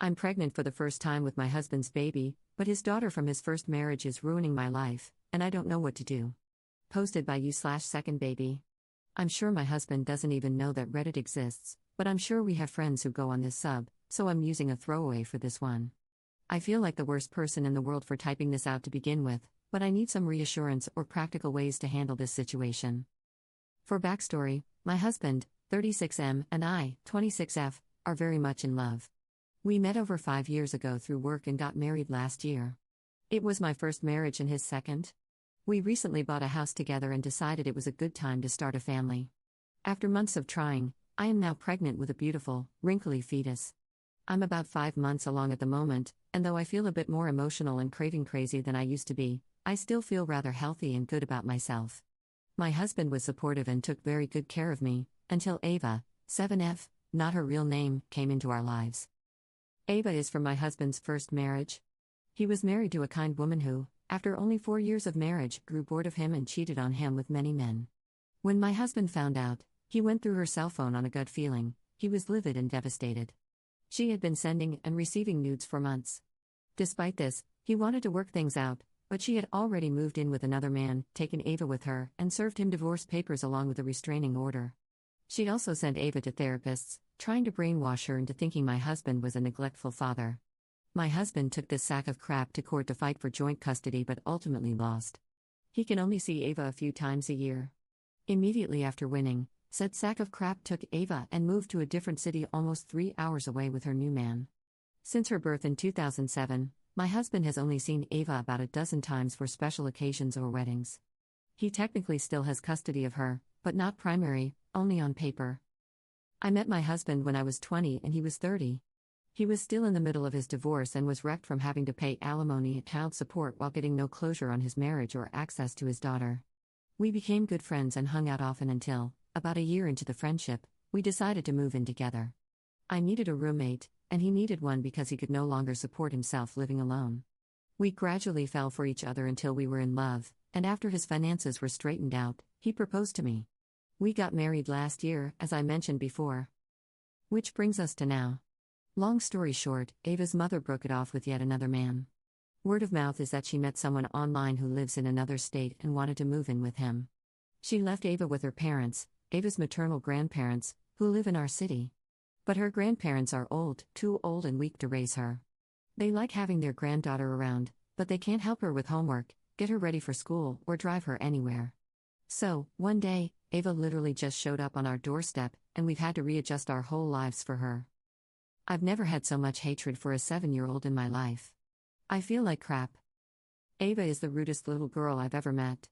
I'm pregnant for the first time with my husband's baby, but his daughter from his first marriage is ruining my life, and I don't know what to do. Posted by you/second baby. I'm sure my husband doesn't even know that Reddit exists, but I'm sure we have friends who go on this sub, so I'm using a throwaway for this one. I feel like the worst person in the world for typing this out to begin with, but I need some reassurance or practical ways to handle this situation. For backstory, my husband, 36M, and I, 26F, are very much in love. We met over 5 years ago through work and got married last year. It was my first marriage and his second. We recently bought a house together and decided it was a good time to start a family. After months of trying, I am now pregnant with a beautiful, wrinkly fetus. I'm about 5 months along at the moment, and though I feel a bit more emotional and craving crazy than I used to be, I still feel rather healthy and good about myself. My husband was supportive and took very good care of me, until Ava, 7F, not her real name, came into our lives. Ava is from my husband's first marriage. He was married to a kind woman who, after only 4 years of marriage, grew bored of him and cheated on him with many men. When my husband found out, he went through her cell phone on a gut feeling. He was livid and devastated. She had been sending and receiving nudes for months. Despite this, he wanted to work things out, but she had already moved in with another man, taken Ava with her, and served him divorce papers along with a restraining order. She also sent Ava to therapists, trying to brainwash her into thinking my husband was a neglectful father. My husband took this sack of crap to court to fight for joint custody but ultimately lost. He can only see Ava a few times a year. Immediately after winning, said sack of crap took Ava and moved to a different city almost 3 hours away with her new man. Since her birth in 2007, my husband has only seen Ava about a dozen times for special occasions or weddings. He technically still has custody of her, but not primary, only on paper. I met my husband when I was 20 and he was 30. He was still in the middle of his divorce and was wrecked from having to pay alimony and child support while getting no closure on his marriage or access to his daughter. We became good friends and hung out often until, about a year into the friendship, we decided to move in together. I needed a roommate, and he needed one because he could no longer support himself living alone. We gradually fell for each other until we were in love, and after his finances were straightened out, he proposed to me. We got married last year, as I mentioned before. Which brings us to now. Long story short, Ava's mother broke it off with yet another man. Word of mouth is that she met someone online who lives in another state and wanted to move in with him. She left Ava with her parents, Ava's maternal grandparents, who live in our city. But her grandparents are old, too old and weak to raise her. They like having their granddaughter around, but they can't help her with homework, get her ready for school, or drive her anywhere. So, one day, Ava literally just showed up on our doorstep, and we've had to readjust our whole lives for her. I've never had so much hatred for a 7-year-old in my life. I feel like crap. Ava is the rudest little girl I've ever met.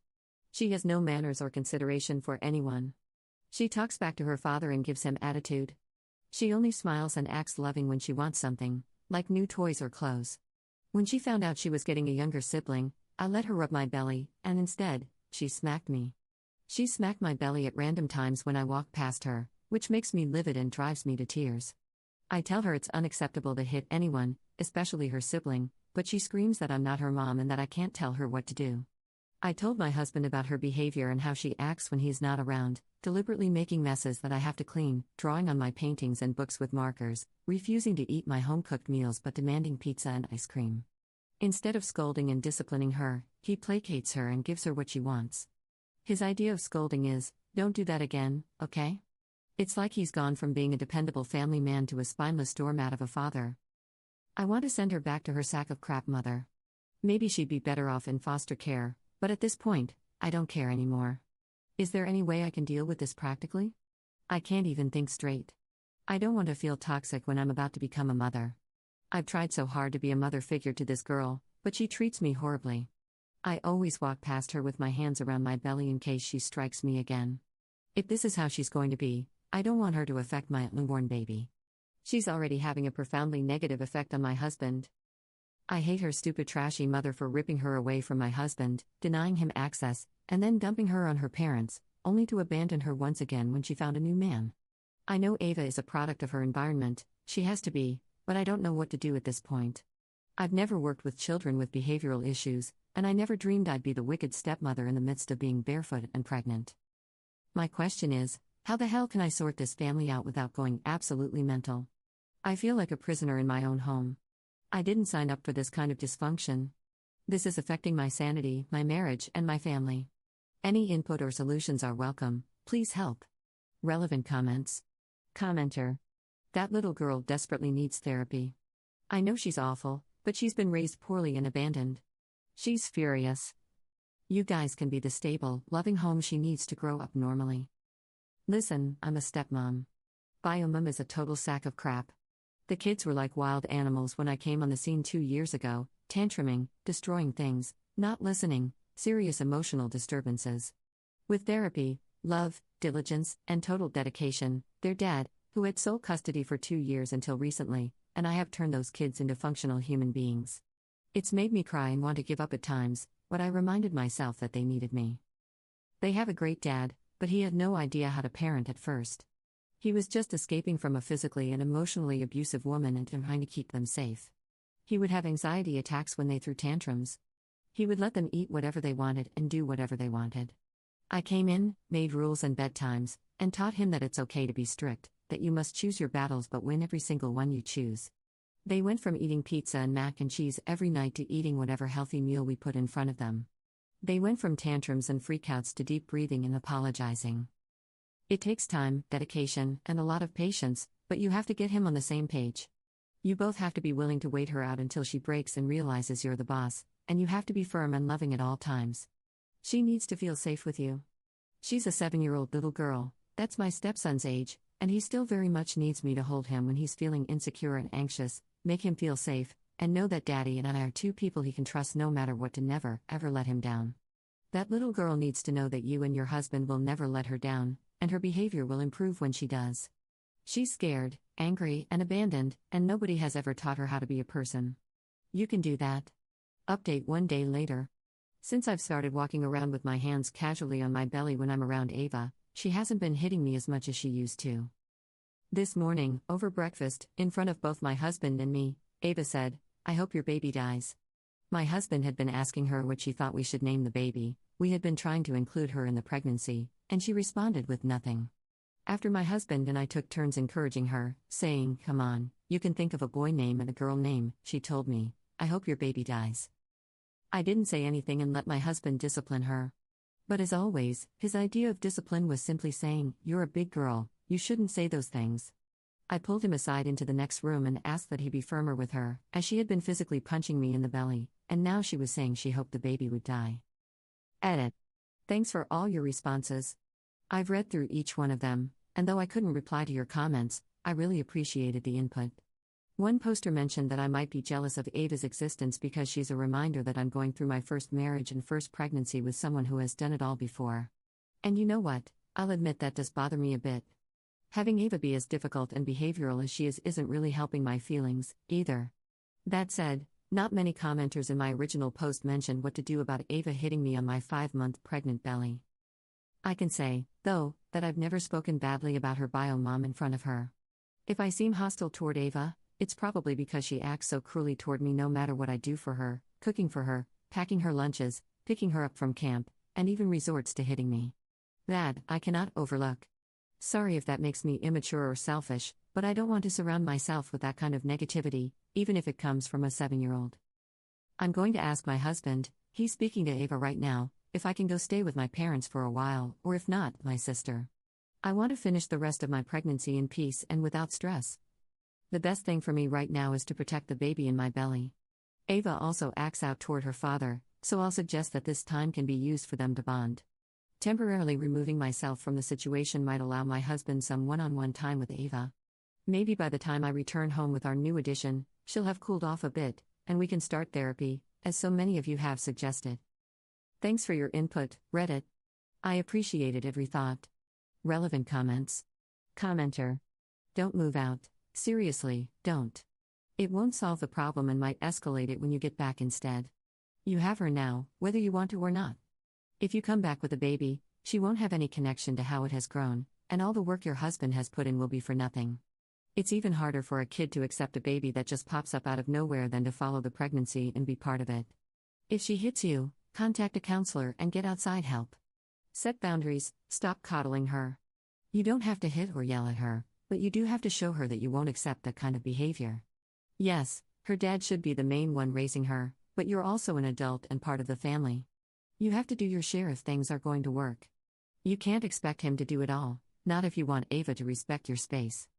She has no manners or consideration for anyone. She talks back to her father and gives him attitude. She only smiles and acts loving when she wants something, like new toys or clothes. When she found out she was getting a younger sibling, I let her rub my belly, and instead, she smacked me. She smacked my belly at random times when I walk past her, which makes me livid and drives me to tears. I tell her it's unacceptable to hit anyone, especially her sibling, but she screams that I'm not her mom and that I can't tell her what to do. I told my husband about her behavior and how she acts when he's not around, deliberately making messes that I have to clean, drawing on my paintings and books with markers, refusing to eat my home-cooked meals but demanding pizza and ice cream. Instead of scolding and disciplining her, he placates her and gives her what she wants. His idea of scolding is, "Don't do that again, okay?" It's like he's gone from being a dependable family man to a spineless doormat of a father. I want to send her back to her sack of crap mother. Maybe she'd be better off in foster care, but at this point, I don't care anymore. Is there any way I can deal with this practically? I can't even think straight. I don't want to feel toxic when I'm about to become a mother. I've tried so hard to be a mother figure to this girl, but she treats me horribly. I always walk past her with my hands around my belly in case she strikes me again. If this is how she's going to be, I don't want her to affect my unborn baby. She's already having a profoundly negative effect on my husband. I hate her stupid trashy mother for ripping her away from my husband, denying him access, and then dumping her on her parents, only to abandon her once again when she found a new man. I know Ava is a product of her environment, she has to be, but I don't know what to do at this point. I've never worked with children with behavioral issues, and I never dreamed I'd be the wicked stepmother in the midst of being barefoot and pregnant. My question is, how the hell can I sort this family out without going absolutely mental? I feel like a prisoner in my own home. I didn't sign up for this kind of dysfunction. This is affecting my sanity, my marriage, and my family. Any input or solutions are welcome. Please help. Relevant comments. Commenter. That little girl desperately needs therapy. I know she's awful, but she's been raised poorly and abandoned. She's furious. You guys can be the stable, loving home she needs to grow up normally. Listen, I'm a stepmom. Biomom is a total sack of crap. The kids were like wild animals when I came on the scene 2 years ago, tantruming, destroying things, not listening, serious emotional disturbances. With therapy, love, diligence, and total dedication, their dad, who had sole custody for 2 years until recently, and I have turned those kids into functional human beings. It's made me cry and want to give up at times, but I reminded myself that they needed me. They have a great dad, but he had no idea how to parent at first. He was just escaping from a physically and emotionally abusive woman and trying to keep them safe. He would have anxiety attacks when they threw tantrums. He would let them eat whatever they wanted and do whatever they wanted. I came in, made rules and bedtimes, and taught him that it's okay to be strict, that you must choose your battles but win every single one you choose. They went from eating pizza and mac and cheese every night to eating whatever healthy meal we put in front of them. They went from tantrums and freakouts to deep breathing and apologizing. It takes time, dedication, and a lot of patience, but you have to get him on the same page. You both have to be willing to wait her out until she breaks and realizes you're the boss, and you have to be firm and loving at all times. She needs to feel safe with you. She's a 7-year-old little girl, that's my stepson's age, and he still very much needs me to hold him when he's feeling insecure and anxious, make him feel safe, and know that Daddy and I are 2 people he can trust no matter what, to never, ever let him down. That little girl needs to know that you and your husband will never let her down, and her behavior will improve when she does. She's scared, angry, and abandoned, and nobody has ever taught her how to be a person. You can do that. Update 1 day later. Since I've started walking around with my hands casually on my belly when I'm around Ava, she hasn't been hitting me as much as she used to. This morning, over breakfast, in front of both my husband and me, Ava said, "I hope your baby dies." My husband had been asking her what she thought we should name the baby. We had been trying to include her in the pregnancy, and she responded with nothing. After my husband and I took turns encouraging her, saying, "Come on, you can think of a boy name and a girl name," she told me, "I hope your baby dies." I didn't say anything and let my husband discipline her. But as always, his idea of discipline was simply saying, "You're a big girl, you shouldn't say those things." I pulled him aside into the next room and asked that he be firmer with her, as she had been physically punching me in the belly, and now she was saying she hoped the baby would die. Edit. Thanks for all your responses. I've read through each one of them, and though I couldn't reply to your comments, I really appreciated the input. One poster mentioned that I might be jealous of Ava's existence because she's a reminder that I'm going through my first marriage and first pregnancy with someone who has done it all before. And you know what? I'll admit that does bother me a bit. Having Ava be as difficult and behavioral as she is isn't really helping my feelings, either. That said, not many commenters in my original post mentioned what to do about Ava hitting me on my 5-month pregnant belly. I can say, though, that I've never spoken badly about her bio mom in front of her. If I seem hostile toward Ava, it's probably because she acts so cruelly toward me no matter what I do for her, cooking for her, packing her lunches, picking her up from camp, and even resorts to hitting me. That, I cannot overlook. Sorry if that makes me immature or selfish, but I don't want to surround myself with that kind of negativity, even if it comes from a 7-year-old. I'm going to ask my husband, he's speaking to Ava right now, if I can go stay with my parents for a while, or if not, my sister. I want to finish the rest of my pregnancy in peace and without stress. The best thing for me right now is to protect the baby in my belly. Ava also acts out toward her father, so I'll suggest that this time can be used for them to bond. Temporarily removing myself from the situation might allow my husband some one-on-one time with Ava. Maybe by the time I return home with our new addition, she'll have cooled off a bit, and we can start therapy, as so many of you have suggested. Thanks for your input, Reddit. I appreciated every thought. Relevant comments. Commenter. Don't move out. Seriously, don't. It won't solve the problem and might escalate it when you get back instead. You have her now, whether you want to or not. If you come back with a baby, she won't have any connection to how it has grown, and all the work your husband has put in will be for nothing. It's even harder for a kid to accept a baby that just pops up out of nowhere than to follow the pregnancy and be part of it. If she hits you, contact a counselor and get outside help. Set boundaries, stop coddling her. You don't have to hit or yell at her, but you do have to show her that you won't accept that kind of behavior. Yes, her dad should be the main one raising her, but you're also an adult and part of the family. You have to do your share if things are going to work. You can't expect him to do it all, not if you want Ava to respect your space.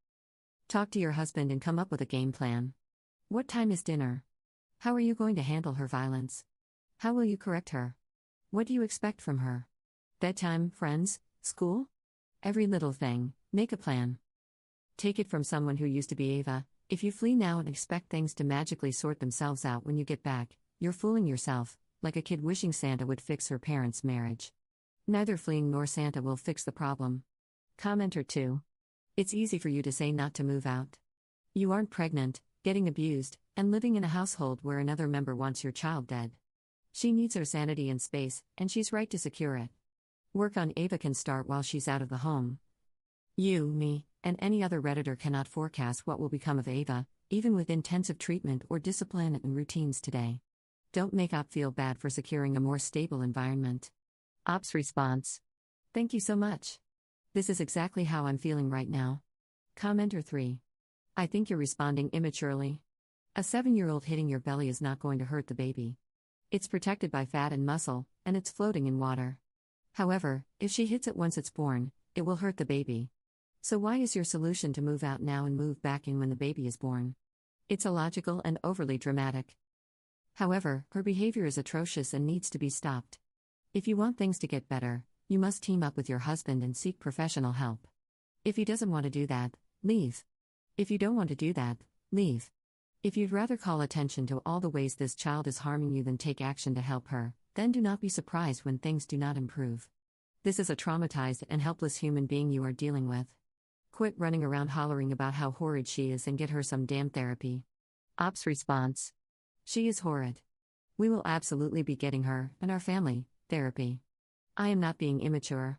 Talk to your husband and come up with a game plan. What time is dinner? How are you going to handle her violence? How will you correct her? What do you expect from her? Bedtime, friends, school? Every little thing, make a plan. Take it from someone who used to be Ava: if you flee now and expect things to magically sort themselves out when you get back, you're fooling yourself, like a kid wishing Santa would fix her parents' marriage. Neither fleeing nor Santa will fix the problem. Commenter 2. It's easy for you to say not to move out. You aren't pregnant, getting abused, and living in a household where another member wants your child dead. She needs her sanity and space, and she's right to secure it. Work on Ava can start while she's out of the home. You, me, and any other Redditor cannot forecast what will become of Ava, even with intensive treatment or discipline and routines today. Don't make Op feel bad for securing a more stable environment. Op's response: thank you so much. This is exactly how I'm feeling right now. Commenter 3. I think you're responding immaturely. A 7-year-old hitting your belly is not going to hurt the baby. It's protected by fat and muscle, and it's floating in water. However, if she hits it once it's born, it will hurt the baby. So why is your solution to move out now and move back in when the baby is born? It's illogical and overly dramatic. However, her behavior is atrocious and needs to be stopped. If you want things to get better, you must team up with your husband and seek professional help. If he doesn't want to do that, leave. If you don't want to do that, leave. If you'd rather call attention to all the ways this child is harming you than take action to help her, then do not be surprised when things do not improve. This is a traumatized and helpless human being you are dealing with. Quit running around hollering about how horrid she is and get her some damn therapy. Op's response: she is horrid. We will absolutely be getting her, and our family, therapy. I am not being immature.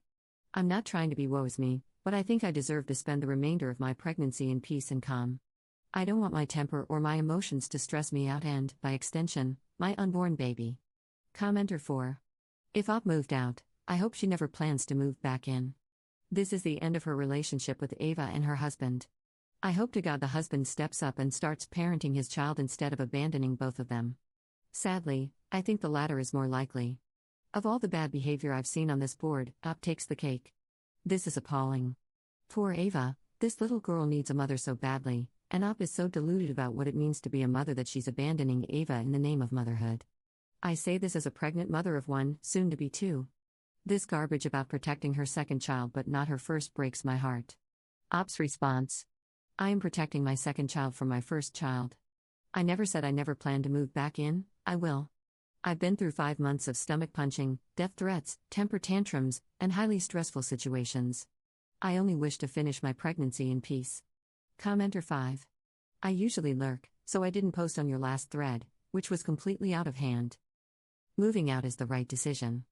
I'm not trying to be woe is me, but I think I deserve to spend the remainder of my pregnancy in peace and calm. I don't want my temper or my emotions to stress me out and, by extension, my unborn baby. Commenter 4. If Op moved out, I hope she never plans to move back in. This is the end of her relationship with Ava and her husband. I hope to God the husband steps up and starts parenting his child instead of abandoning both of them. Sadly, I think the latter is more likely. Of all the bad behavior I've seen on this board, Op takes the cake. This is appalling. Poor Ava, this little girl needs a mother so badly, and Op is so deluded about what it means to be a mother that she's abandoning Ava in the name of motherhood. I say this as a pregnant mother of one, soon to be two. This garbage about protecting her second child but not her first breaks my heart. Op's response: I am protecting my second child from my first child. I never said I never plan to move back in, I will. I've been through 5 months of stomach punching, death threats, temper tantrums, and highly stressful situations. I only wish to finish my pregnancy in peace. Commenter 5. I usually lurk, so I didn't post on your last thread, which was completely out of hand. Moving out is the right decision.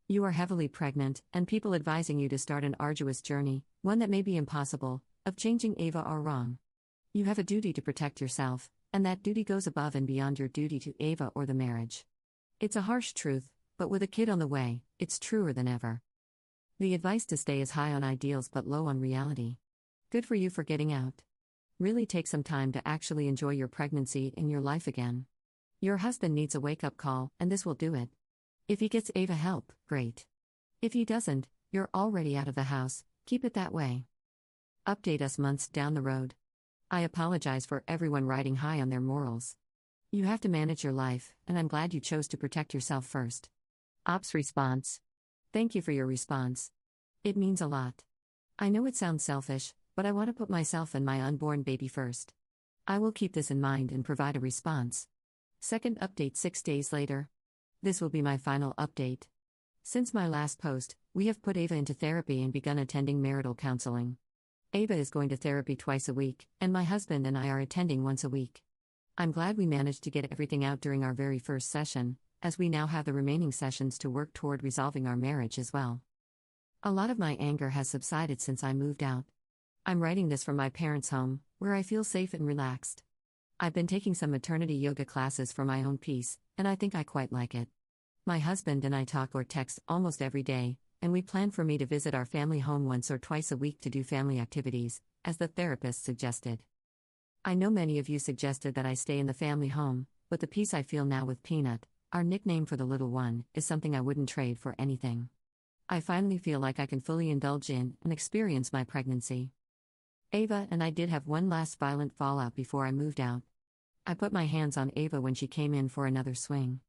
You are heavily pregnant, and people advising you to start an arduous journey, one that may be impossible, of changing Ava are wrong. You have a duty to protect yourself, and that duty goes above and beyond your duty to Ava or the marriage. It's a harsh truth, but with a kid on the way, it's truer than ever. The advice to stay is high on ideals but low on reality. Good for you for getting out. Really take some time to actually enjoy your pregnancy and your life again. Your husband needs a wake-up call, and this will do it. If he gets Ava help, great. If he doesn't, you're already out of the house, keep it that way. Update us months down the road. I apologize for everyone riding high on their morals. You have to manage your life, and I'm glad you chose to protect yourself first. Op's response: thank you for your response. It means a lot. I know it sounds selfish, but I want to put myself and my unborn baby first. I will keep this in mind and provide a response. Second update 6 days later. This will be my final update. Since my last post, we have put Ava into therapy and begun attending marital counseling. Ava is going to therapy twice a week, and my husband and I are attending once a week. I'm glad we managed to get everything out during our very first session, as we now have the remaining sessions to work toward resolving our marriage as well. A lot of my anger has subsided since I moved out. I'm writing this from my parents' home, where I feel safe and relaxed. I've been taking some maternity yoga classes for my own peace, and I think I quite like it. My husband and I talk or text almost every day, and we plan for me to visit our family home once or twice a week to do family activities, as the therapist suggested. I know many of you suggested that I stay in the family home, but the peace I feel now with Peanut, our nickname for the little one, is something I wouldn't trade for anything. I finally feel like I can fully indulge in and experience my pregnancy. Ava and I did have one last violent fallout before I moved out. I put my hands on Ava when she came in for another swing.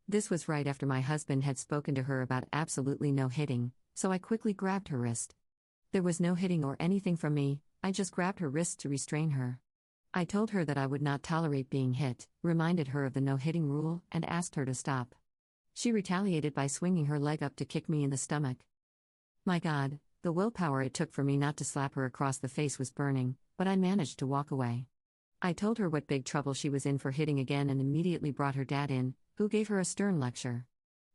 This was right after my husband had spoken to her about absolutely no hitting, so I quickly grabbed her wrist. There was no hitting or anything from me, I just grabbed her wrist to restrain her. I told her that I would not tolerate being hit, reminded her of the no-hitting rule, and asked her to stop. She retaliated by swinging her leg up to kick me in the stomach. My God, the willpower it took for me not to slap her across the face was burning, but I managed to walk away. I told her what big trouble she was in for hitting again and immediately brought her dad in, who gave her a stern lecture.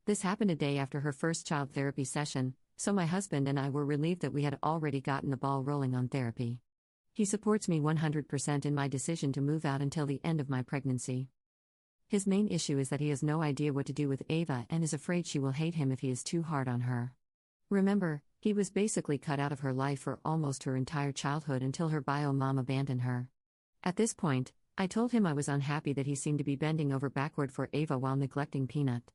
This happened a day after her first child therapy session, so my husband and I were relieved that we had already gotten the ball rolling on therapy. He supports me 100% in my decision to move out until the end of my pregnancy. His main issue is that he has no idea what to do with Ava and is afraid she will hate him if he is too hard on her. Remember, he was basically cut out of her life for almost her entire childhood until her bio mom abandoned her. At this point, I told him I was unhappy that he seemed to be bending over backward for Ava while neglecting Peanut.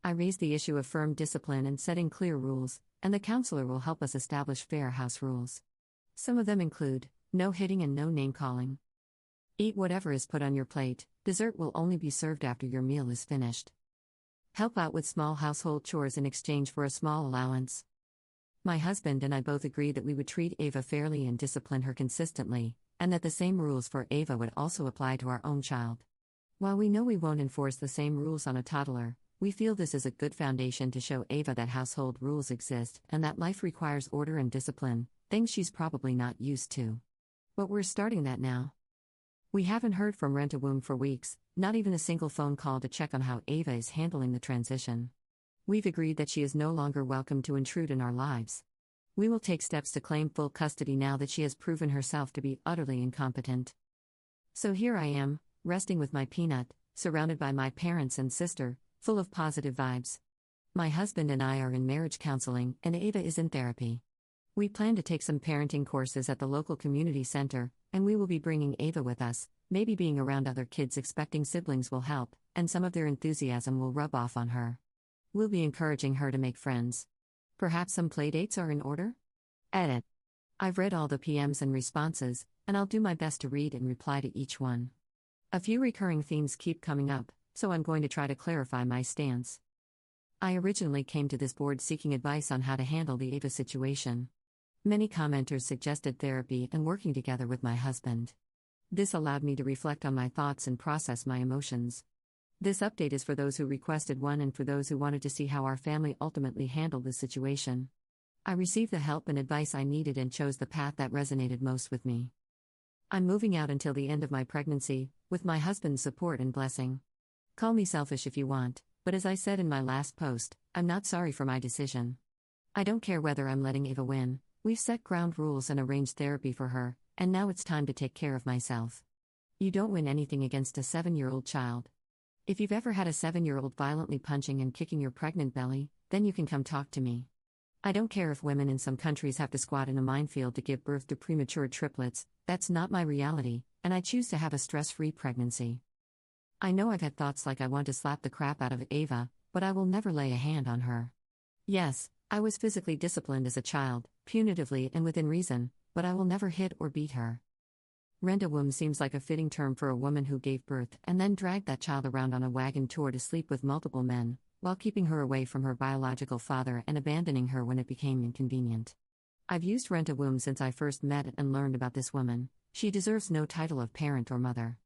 I raised the issue of firm discipline and setting clear rules, and the counselor will help us establish fair house rules. Some of them include no hitting and no name-calling. Eat whatever is put on your plate, dessert will only be served after your meal is finished. Help out with small household chores in exchange for a small allowance. My husband and I both agreed that we would treat Ava fairly and discipline her consistently, and that the same rules for Ava would also apply to our own child. While we know we won't enforce the same rules on a toddler, we feel this is a good foundation to show Ava that household rules exist and that life requires order and discipline, things she's probably not used to. But we're starting that now. We haven't heard from Rent-A-Womb for weeks, not even a single phone call to check on how Ava is handling the transition. We've agreed that she is no longer welcome to intrude in our lives. We will take steps to claim full custody now that she has proven herself to be utterly incompetent. So here I am, resting with my Peanut, surrounded by my parents and sister, full of positive vibes. My husband and I are in marriage counseling, and Ava is in therapy. We plan to take some parenting courses at the local community center, and we will be bringing Ava with us. Maybe being around other kids expecting siblings will help, and some of their enthusiasm will rub off on her. We'll be encouraging her to make friends. Perhaps some playdates are in order? Edit. I've read all the PMs and responses, and I'll do my best to read and reply to each one. A few recurring themes keep coming up, so I'm going to try to clarify my stance. I originally came to this board seeking advice on how to handle the Ava situation. Many commenters suggested therapy and working together with my husband. This allowed me to reflect on my thoughts and process my emotions. This update is for those who requested one and for those who wanted to see how our family ultimately handled the situation. I received the help and advice I needed and chose the path that resonated most with me. I'm moving out until the end of my pregnancy, with my husband's support and blessing. Call me selfish if you want, but as I said in my last post, I'm not sorry for my decision. I don't care whether I'm letting Ava win. We've set ground rules and arranged therapy for her, and now it's time to take care of myself. You don't win anything against a 7-year-old child. If you've ever had a 7-year-old violently punching and kicking your pregnant belly, then you can come talk to me. I don't care if women in some countries have to squat in a minefield to give birth to premature triplets, that's not my reality, and I choose to have a stress-free pregnancy. I know I've had thoughts like I want to slap the crap out of Ava, but I will never lay a hand on her. Yes, I was physically disciplined as a child, punitively and within reason, but I will never hit or beat her. Rent-A-Womb seems like a fitting term for a woman who gave birth and then dragged that child around on a wagon tour to sleep with multiple men, while keeping her away from her biological father and abandoning her when it became inconvenient. I've used Rent-A-Womb since I first met and learned about this woman. She deserves no title of parent or mother.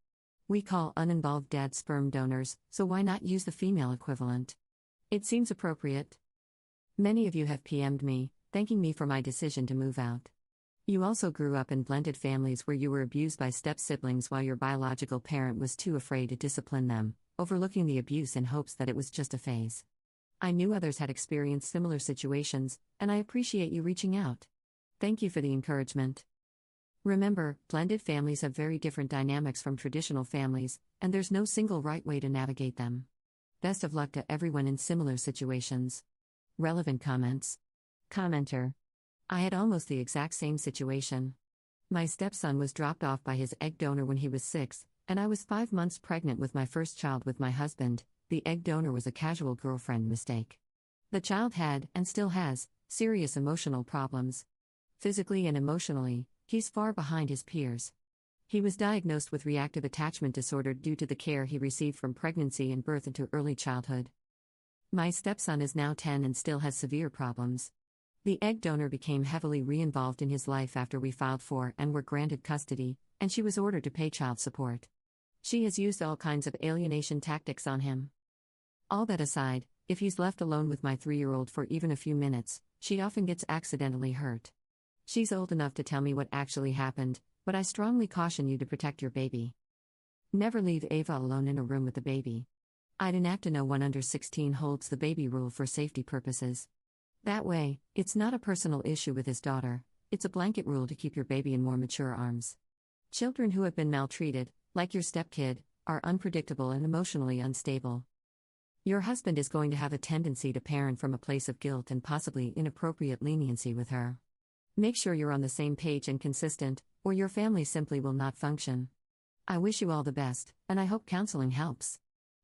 We call uninvolved dads sperm donors, so why not use the female equivalent? It seems appropriate. Many of you have PM'd me, thanking me for my decision to move out. You also grew up in blended families where you were abused by step-siblings while your biological parent was too afraid to discipline them, overlooking the abuse in hopes that it was just a phase. I knew others had experienced similar situations, and I appreciate you reaching out. Thank you for the encouragement. Remember, blended families have very different dynamics from traditional families, and there's no single right way to navigate them. Best of luck to everyone in similar situations. Relevant comments. Commenter. I had almost the exact same situation. My stepson was dropped off by his egg donor when he was 6, and I was 5 months pregnant with my first child with my husband. The egg donor was a casual girlfriend mistake. The child had, and still has, serious emotional problems. Physically and emotionally, he's far behind his peers. He was diagnosed with reactive attachment disorder due to the care he received from pregnancy and birth into early childhood. My stepson is now 10 and still has severe problems. The egg donor became heavily re-involved in his life after we filed for and were granted custody, and she was ordered to pay child support. She has used all kinds of alienation tactics on him. All that aside, if he's left alone with my 3-year-old for even a few minutes, she often gets accidentally hurt. She's old enough to tell me what actually happened, but I strongly caution you to protect your baby. Never leave Ava alone in a room with the baby. I'd enact a no one under 16 holds the baby rule for safety purposes. That way, it's not a personal issue with his daughter, it's a blanket rule to keep your baby in more mature arms. Children who have been maltreated, like your stepkid, are unpredictable and emotionally unstable. Your husband is going to have a tendency to parent from a place of guilt and possibly inappropriate leniency with her. Make sure you're on the same page and consistent, or your family simply will not function. I wish you all the best, and I hope counseling helps.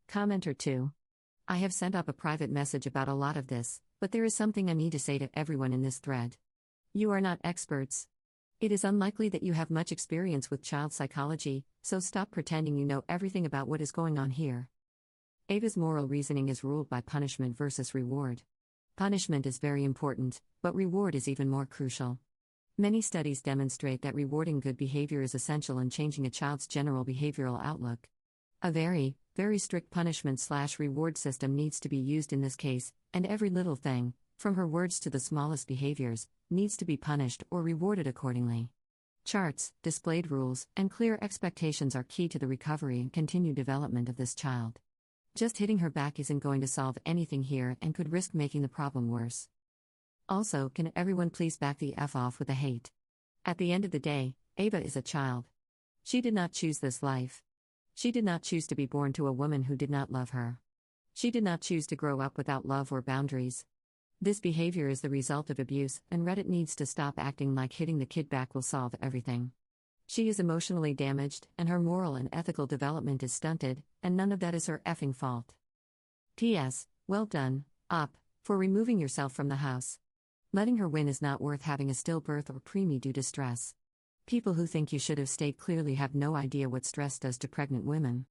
Commenter 2. I have sent up a private message about a lot of this, but there is something I need to say to everyone in this thread. You are not experts. It is unlikely that you have much experience with child psychology, so stop pretending you know everything about what is going on here. Ava's moral reasoning is ruled by punishment versus reward. Punishment is very important, but reward is even more crucial. Many studies demonstrate that rewarding good behavior is essential in changing a child's general behavioral outlook. A very, very strict punishment/reward system needs to be used in this case, and every little thing, from her words to the smallest behaviors, needs to be punished or rewarded accordingly. Charts, displayed rules, and clear expectations are key to the recovery and continued development of this child. Just hitting her back isn't going to solve anything here and could risk making the problem worse. Also, can everyone please back the F off with the hate? At the end of the day, Ava is a child. She did not choose this life. She did not choose to be born to a woman who did not love her. She did not choose to grow up without love or boundaries. This behavior is the result of abuse, and Reddit needs to stop acting like hitting the kid back will solve everything. She is emotionally damaged, and her moral and ethical development is stunted, and none of that is her effing fault. P.S. Well done, Op, for removing yourself from the house. Letting her win is not worth having a stillbirth or preemie due to stress. People who think you should have stayed clearly have no idea what stress does to pregnant women.